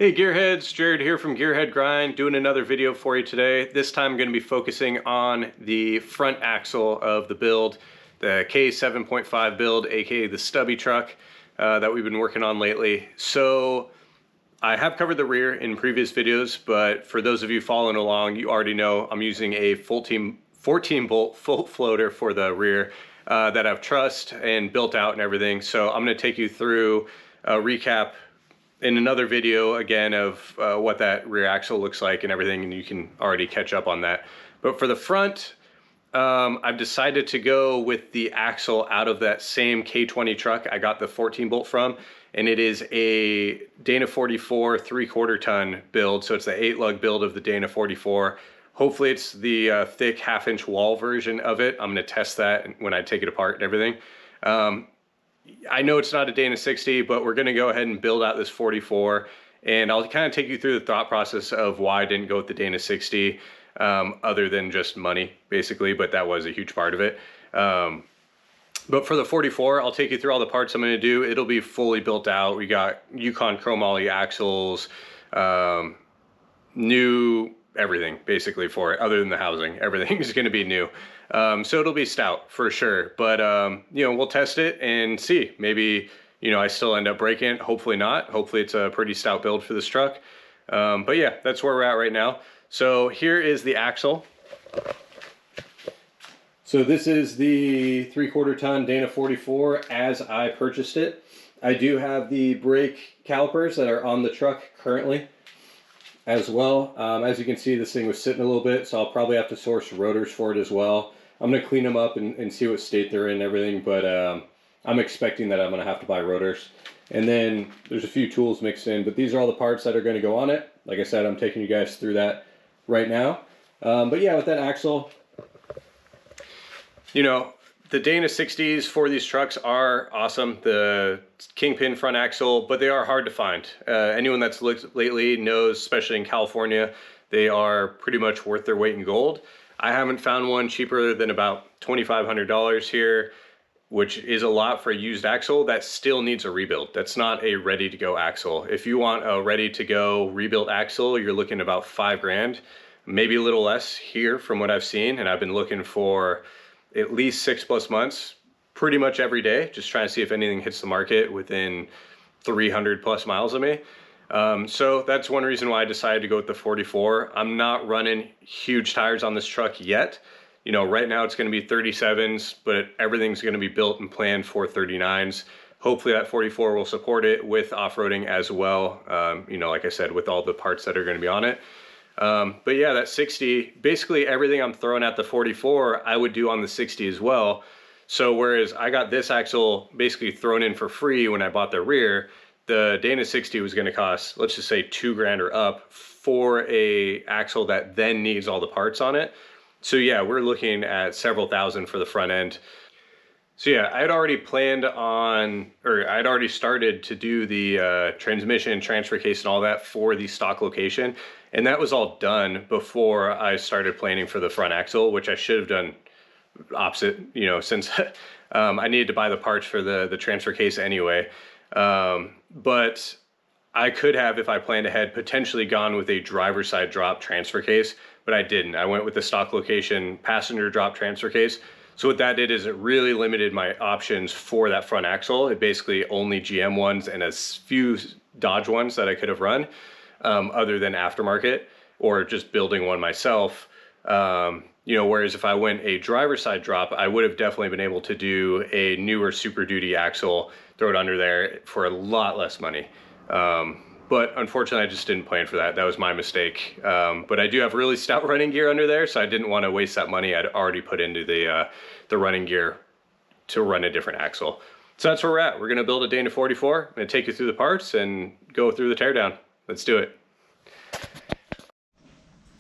Hey Gearheads, Jared here from Gearhead Grind, doing another video for you today. This time I'm going to be focusing on the front axle of the build, the K7.5 build, aka the stubby truck that we've been working on lately. So I have covered the rear in previous videos, but for those of you following along, you already know I'm using a 14 bolt full floater for the rear that I've trussed and built out and everything. So I'm going to take you through a recap in another video again of what that rear axle looks like and everything, and you can already catch up on that. But for the front, I've decided to go with the axle out of that same K20 truck I got the 14 bolt from, and it is a Dana 44 3/4 ton build. So it's the 8 lug build of the Dana 44. Hopefully it's the thick 1/2 inch wall version of it. I'm going to test that when I take it apart and everything. I know it's not a Dana 60, but we're going to go ahead and build out this 44, and I'll kind of take you through the thought process of why I didn't go with the Dana 60, other than just money, basically, but that was a huge part of it. But for the 44, I'll take you through all the parts I'm going to do. It'll be fully built out. We got Yukon chromoly axles, new everything basically for it, other than the housing. Everything is going to be new. So it'll be stout for sure, but you know, we'll test it and see. Maybe, you know, I still end up breaking it. Hopefully not. Hopefully it's a pretty stout build for this truck. But yeah, that's where we're at right now. So here is the axle. So this is the 3/4 ton Dana 44 as I purchased it. I do have the brake calipers that are on the truck currently as well. As you can see, this thing was sitting a little bit, so I'll probably have to source rotors for it as well. I'm going to clean them up and see what state they're in and everything, but I'm expecting that I'm going to have to buy rotors. And then there's a few tools mixed in, but these are all the parts that are going to go on it. Like I said, I'm taking you guys through that right now. But yeah, with that axle, you know, the Dana 60s for these trucks are awesome. The Kingpin front axle, but they are hard to find. Anyone that's looked lately knows, especially in California, they are pretty much worth their weight in gold. I haven't found one cheaper than about $2,500 here, which is a lot for a used axle that still needs a rebuild. That's not a ready to go axle. If you want a ready to go rebuilt axle, you're looking about $5 grand, maybe a little less here from what I've seen. And I've been looking for at least 6+ months, pretty much every day, just trying to see if anything hits the market within 300+ miles of me. So that's one reason why I decided to go with the 44. I'm not running huge tires on this truck yet. You know, right now it's going to be 37s, but everything's going to be built and planned for 39s. Hopefully that 44 will support it with off-roading as well. You know, like I said, with all the parts that are going to be on it. But yeah, that 60, basically everything I'm throwing at the 44, I would do on the 60 as well. So whereas I got this axle basically thrown in for free when I bought the rear, the Dana 60 was going to cost, let's just say $2 grand or up for a axle that then needs all the parts on it. So yeah, we're looking at several thousand for the front end. So yeah, I had already planned on, or I'd already started to do the transmission, transfer case and all that for the stock location. And that was all done before I started planning for the front axle, which I should have done opposite, you know, since I needed to buy the parts for the transfer case anyway. But I could have, if I planned ahead, potentially gone with a driver's side drop transfer case, but I didn't. I went with the stock location passenger drop transfer case. So what that did is it really limited my options for that front axle. It basically only GM ones and a few Dodge ones that I could have run, other than aftermarket or just building one myself. You know, whereas if I went a driver's side drop, I would have definitely been able to do a newer Super Duty axle, throw it under there for a lot less money. But unfortunately, I just didn't plan for that. That was my mistake. But I do have really stout running gear under there, so I didn't want to waste that money I'd already put into the running gear to run a different axle. So that's where we're at. We're going to build a Dana 44. I'm going to take you through the parts and go through the teardown. Let's do it.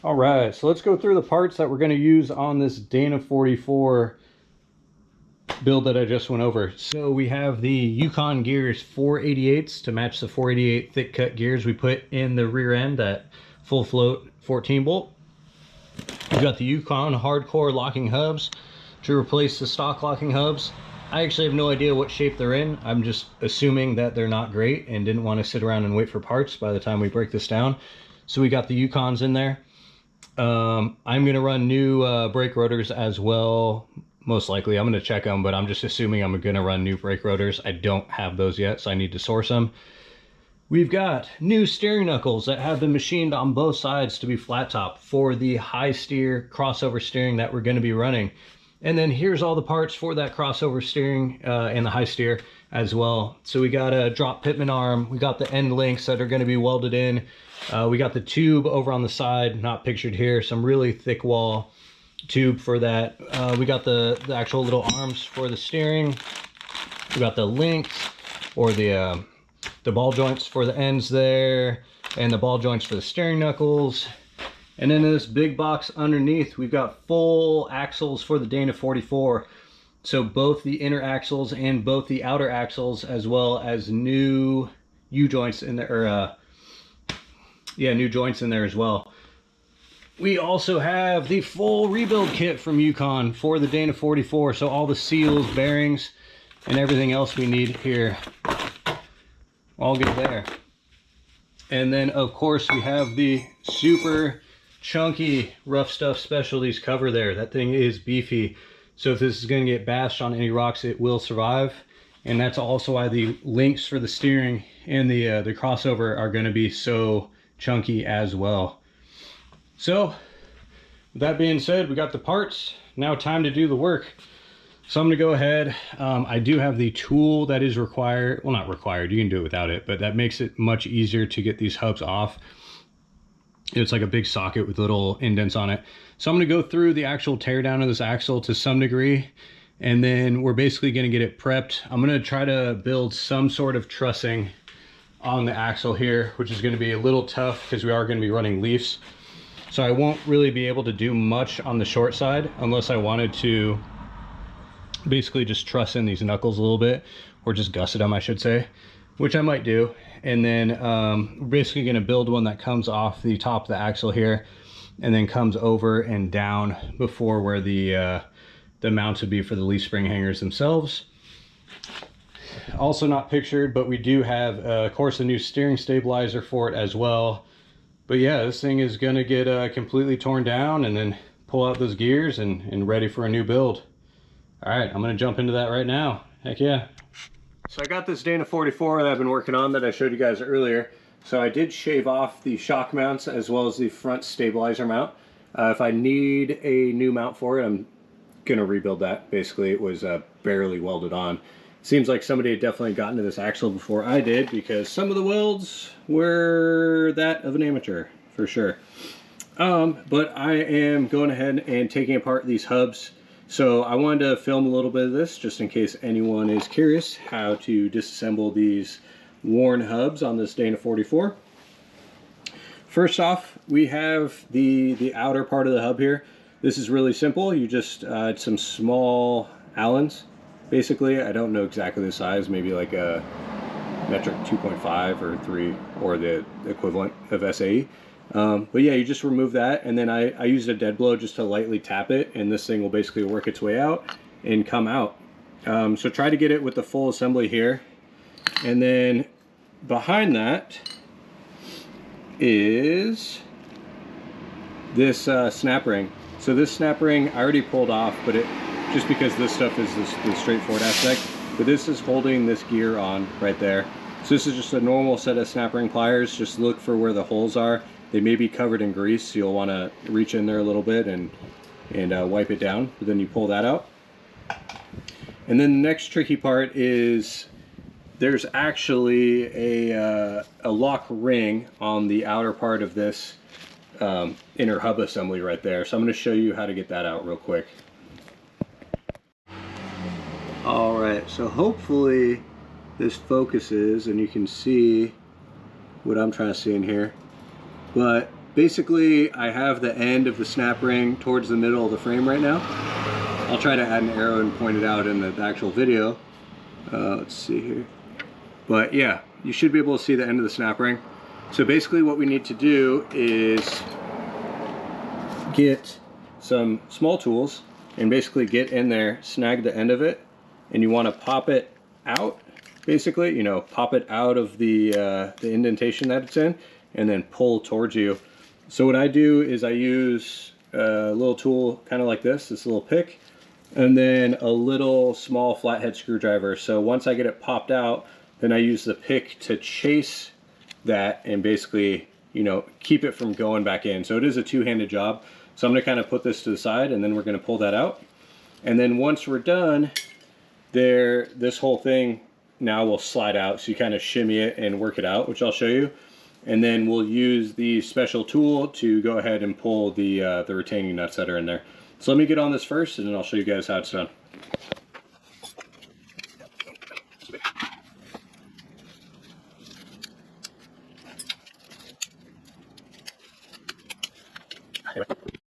All right, so let's go through the parts that we're going to use on this Dana 44 build that I just went over. So we have the Yukon gears 488s to match the 488 thick cut gears we put in the rear end, that full float 14 bolt. We've got the Yukon hardcore locking hubs to replace the stock locking hubs. I actually have no idea what shape they're in. I'm just assuming that they're not great and didn't want to sit around and wait for parts by the time we break this down. So we got the Yukons in there. I'm going to run new brake rotors as well. Most likely I'm going to check them, but I'm just assuming I'm going to run new brake rotors. I don't have those yet, so I need to source them. We've got new steering knuckles that have been machined on both sides to be flat top for the high steer crossover steering that we're going to be running. And then here's all the parts for that crossover steering and the high steer as well. So we got a drop pitman arm, we got the end links that are going to be welded in, we got the tube over on the side, not pictured here, some really thick wall tube for that. We got the actual little arms for the steering, we got the links or the ball joints for the ends there, and the ball joints for the steering knuckles. And then in this big box underneath, we've got full axles for the Dana 44. So both the inner axles and both the outer axles, as well as new U-joints in there, or new joints in there as well. We also have the full rebuild kit from Yukon for the Dana 44. So all the seals, bearings, and everything else we need here, all good there. And then of course we have the super chunky Rough Stuff Specialties cover there. That thing is beefy, so if this is going to get bashed on any rocks, it will survive. And that's also why the links for the steering and the crossover are going to be so chunky as well. So with that being said, we got the parts. Now time to do the work. So I'm going to go ahead. I do have the tool that is required. Well, not required, you can do it without it, but that makes it much easier to get these hubs off. It's like a big socket with little indents on it. So I'm going to go through the actual teardown of this axle to some degree, and then we're basically going to get it prepped. I'm going to try to build some sort of trussing on the axle here, which is going to be a little tough because we are going to be running leafs. So I won't really be able to do much on the short side unless I wanted to basically just truss in these knuckles a little bit, or just gusset them, I should say, which I might do. And then we're basically going to build one that comes off the top of the axle here and then comes over and down before where the mounts would be for the leaf spring hangers themselves. Also not pictured, but we do have of course a new steering stabilizer for it as well. But yeah, this thing is going to get completely torn down and then pull out those gears and ready for a new build. All right, I'm going to jump into that right now. Heck yeah. So I got this Dana 44 that I've been working on that I showed you guys earlier. So I did shave off the shock mounts as well as the front stabilizer mount. If I need a new mount for it, I'm going to rebuild that. Basically, it was barely welded on. Seems like somebody had definitely gotten to this axle before I did, because some of the welds were that of an amateur, for sure. But I am going ahead and taking apart these hubs. So I wanted to film a little bit of this just in case anyone is curious how to disassemble these worn hubs on this Dana 44. First off, we have the outer part of the hub here. This is really simple. You just add some small Allens. Basically, I don't know exactly the size, maybe like a metric 2.5 or 3, or the equivalent of SAE. But yeah, you just remove that, and then I used a dead blow just to lightly tap it, and this thing will basically work its way out and come out. So try to get it with the full assembly here. And then behind that is this snap ring. So this snap ring I already pulled off, but just because this stuff is the straightforward aspect, but this is holding this gear on right there. So this is just a normal set of snap ring pliers. Just look for where the holes are. They may be covered in grease, so you'll want to reach in there a little bit and wipe it down. But then you pull that out. And then the next tricky part is there's actually a lock ring on the outer part of this inner hub assembly right there. So I'm going to show you how to get that out real quick. All right, so hopefully this focuses and you can see what I'm trying to see in here. But basically I have the end of the snap ring towards the middle of the frame right now. I'll try to add an arrow and point it out in the actual video. Let's see here. But yeah, you should be able to see the end of the snap ring. So basically what we need to do is get some small tools and basically get in there, snag the end of it, and you want to pop it out, basically, you know, pop it out of the indentation that it's in, and then pull towards you. So what I do is I use a little tool kind of like this little pick, and then a little small flathead screwdriver. So once I get it popped out, then I use the pick to chase that and basically, you know, keep it from going back in. So it is a two-handed job. So I'm going to kind of put this to the side, and then we're going to pull that out. And then once we're done, this whole thing now will slide out. So you kind of shimmy it and work it out, which I'll show you. And then we'll use the special tool to go ahead and pull the retaining nuts that are in there. So let me get on this first, and then I'll show you guys how it's done.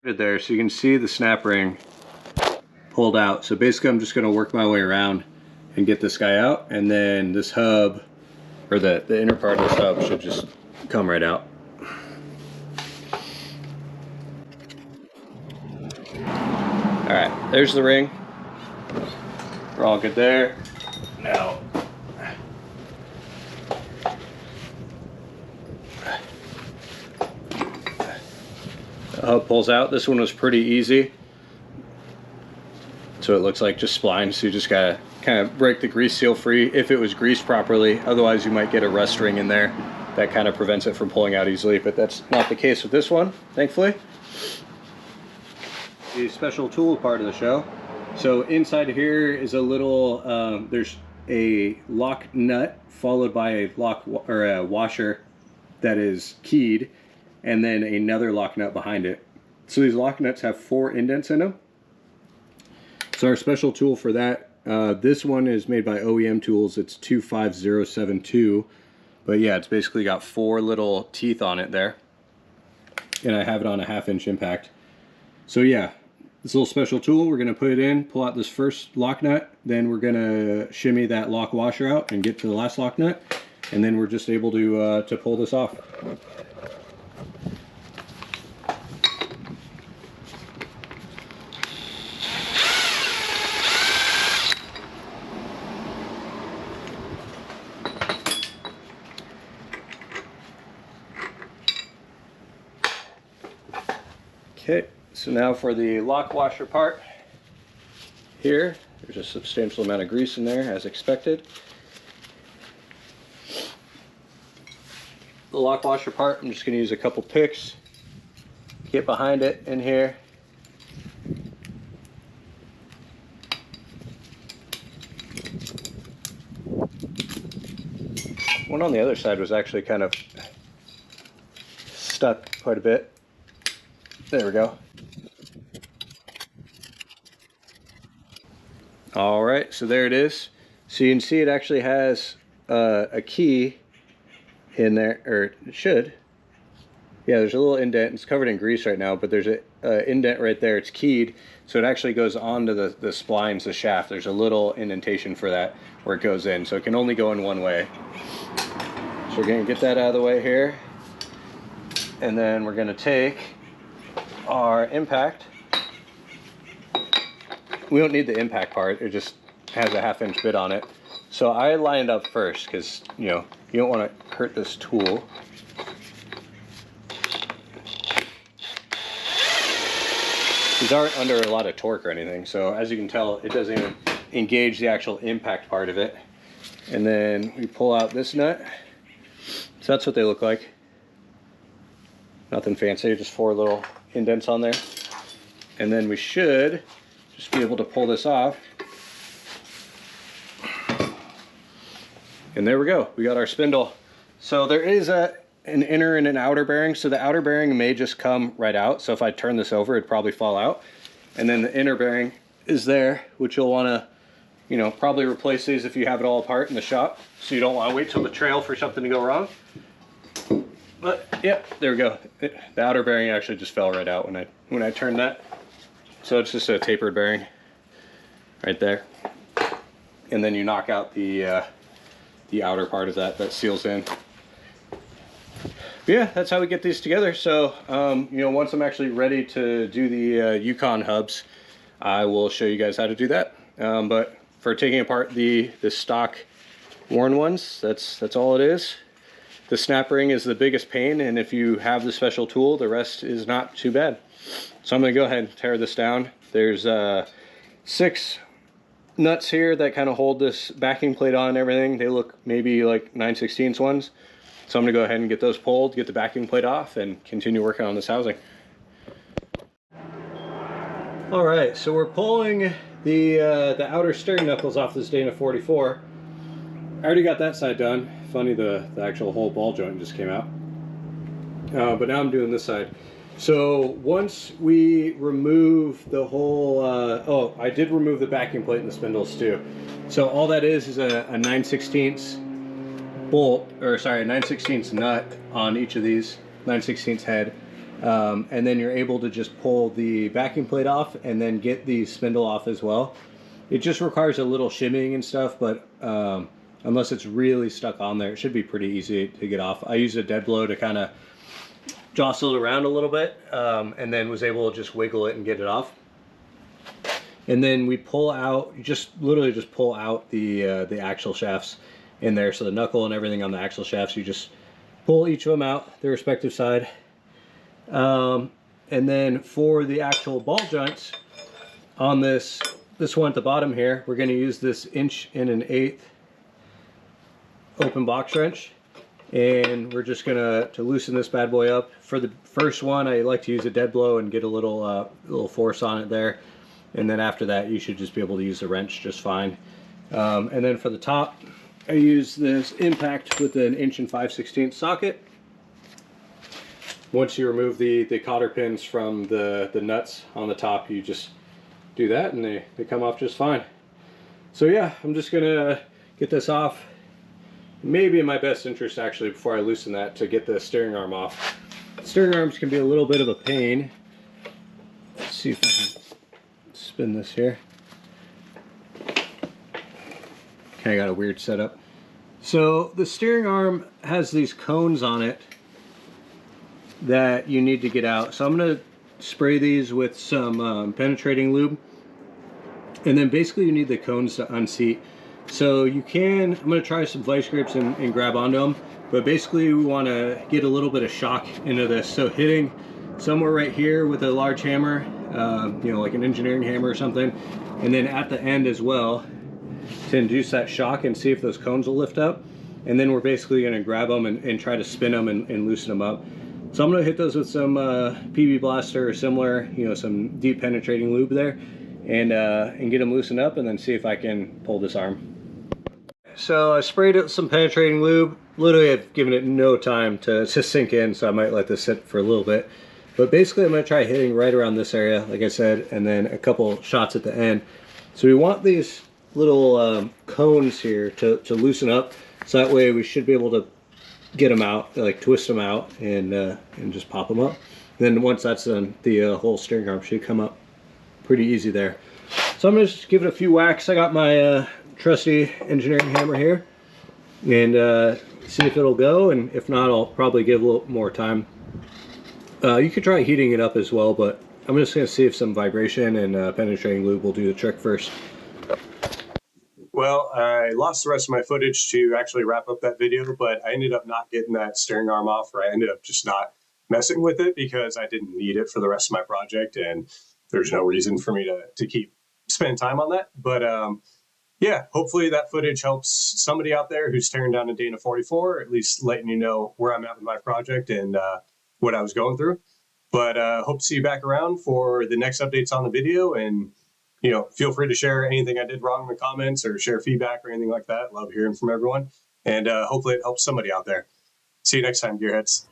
There, so you can see the snap ring pulled out. So basically I'm just going to work my way around and get this guy out, and then this hub, or the inner part of this hub, should just come right out. Alright, there's the ring. We're all good there. Now, the hub pulls out. This one was pretty easy. So it looks like just splines, so you just gotta kind of break the grease seal free if it was greased properly. Otherwise you might get a rust ring in there that kind of prevents it from pulling out easily, but that's not the case with this one, thankfully. The special tool part of the show. So inside here is a little, there's a lock nut followed by a lock or a washer that is keyed, and then another lock nut behind it. So these lock nuts have 4 indents in them. So our special tool for that, this one is made by OEM Tools. It's 25072, but yeah, it's basically got 4 little teeth on it there, and I have it on a 1/2 inch impact. So yeah, this little special tool, we're going to put it in, pull out this first lock nut, then we're going to shimmy that lock washer out and get to the last lock nut, and then we're just able to pull this off. Okay, so now for the lock washer part here, there's a substantial amount of grease in there as expected. The lock washer part, I'm just going to use a couple picks, get behind it in here. One on the other side was actually kind of stuck quite a bit. There we go. All right, so there it is. So you can see it actually has a key in there, or it should. Yeah, there's a little indent. It's covered in grease right now, but there's an indent right there. It's keyed, so it actually goes onto the splines, the shaft. There's a little indentation for that where it goes in, so it can only go in one way. So we're gonna get that out of the way here, and then we're gonna take our impact. We don't need the impact part, it just has a 1/2 inch bit on it. So I lined up first because, you know, you don't want to hurt this tool. These aren't under a lot of torque or anything, so as you can tell, it doesn't even engage the actual impact part of it. And then we pull out this nut. So that's what they look like. Nothing fancy, just 4 little indents on there. And then we should just be able to pull this off. And there we go, we got our spindle. So there is an inner and an outer bearing. So the outer bearing may just come right out. So if I turn this over, it'd probably fall out. And then the inner bearing is there, which you'll wanna, you know, probably replace these if you have it all apart in the shop. So you don't wanna wait till the trail for something to go wrong. But yeah, there we go. The outer bearing actually just fell right out when I turned that. So it's just a tapered bearing right there. And then you knock out the outer part of that seals in. But yeah, that's how we get these together. So, you know, once I'm actually ready to do the Yukon hubs, I will show you guys how to do that. But for taking apart the stock worn ones. That's all it is. The snap ring is the biggest pain, and if you have the special tool, the rest is not too bad. So I'm going to go ahead and tear this down. There's 6 nuts here that kind of hold this backing plate on and everything. They look maybe like 9/16 ones. So I'm going to go ahead and get those pulled, get the backing plate off, and continue working on this housing. All right, so we're pulling the outer steering knuckles off this Dana 44. I already got that side done. Funny, the actual whole ball joint just came out. But now I'm doing this side. So once we remove the whole, oh, I did remove the backing plate and the spindles too. So all that is a 9/16 bolt, or sorry, a 9/16 nut on each of these, 9/16 head. And then you're able to just pull the backing plate off and then get the spindle off as well. It just requires a little shimming and stuff, but unless it's really stuck on there, it should be pretty easy to get off. I used a dead blow to kind of jostle it around a little bit, and then was able to just wiggle it and get it off. And then we pull out, literally just pull out the axle shafts in there. So the knuckle and everything on the axle shafts, you just pull each of them out, their respective side. And then for the actual ball joints on this one at the bottom here, we're going to use this 1 1/8" open box wrench, and we're just gonna loosen this bad boy up. For the first one, I like to use a dead blow and get a little force on it there, and then after that you should just be able to use the wrench just fine. And then for the top, I use this impact with an 1 5/16" socket. Once you remove the cotter pins from the nuts on the top, you just do that and they come off just fine. So yeah, I'm just gonna get this off. Maybe in my best interest, actually, before I loosen that, to get the steering arm off. Steering arms can be a little bit of a pain. Let's see if I can spin this here. Okay, I got a weird setup. So the steering arm has these cones on it that you need to get out. So I'm going to spray these with some penetrating lube. And then basically you need the cones to unseat. So you can, I'm going to try some vice grips and grab onto them, but basically we want to get a little bit of shock into this. So hitting somewhere right here with a large hammer, you know, like an engineering hammer or something, and then at the end as well to induce that shock and see if those cones will lift up. And then we're basically going to grab them and try to spin them and loosen them up. So I'm going to hit those with some PB Blaster or similar, you know, some deep penetrating lube there, and get them loosened up, and then see if I can pull this arm. So I sprayed it with some penetrating lube. Literally, I've given it no time to sink in, so I might let this sit for a little bit. But basically, I'm going to try hitting right around this area, like I said, and then a couple shots at the end. So we want these little cones here to loosen up, so that way we should be able to get them out, like twist them out, and just pop them up. Then once that's done, the whole steering arm should come up pretty easy there. So I'm going to just give it a few whacks. I got my trusty engineering hammer here, and see if it'll go, and if not, I'll probably give a little more time. You could try heating it up as well, but I'm just going to see if some vibration and penetrating lube will do the trick first. Well, I lost the rest of my footage to actually wrap up that video, but I ended up not getting that steering arm off, or I ended up just not messing with it because I didn't need it for the rest of my project, and there's no reason for me to keep spending time on that. But yeah, hopefully that footage helps somebody out there who's tearing down a Dana 44, or at least letting you know where I'm at with my project and what I was going through. But hope to see you back around for the next updates on the video, and you know, feel free to share anything I did wrong in the comments or share feedback or anything like that. Love hearing from everyone, and hopefully it helps somebody out there. See you next time, Gearheads.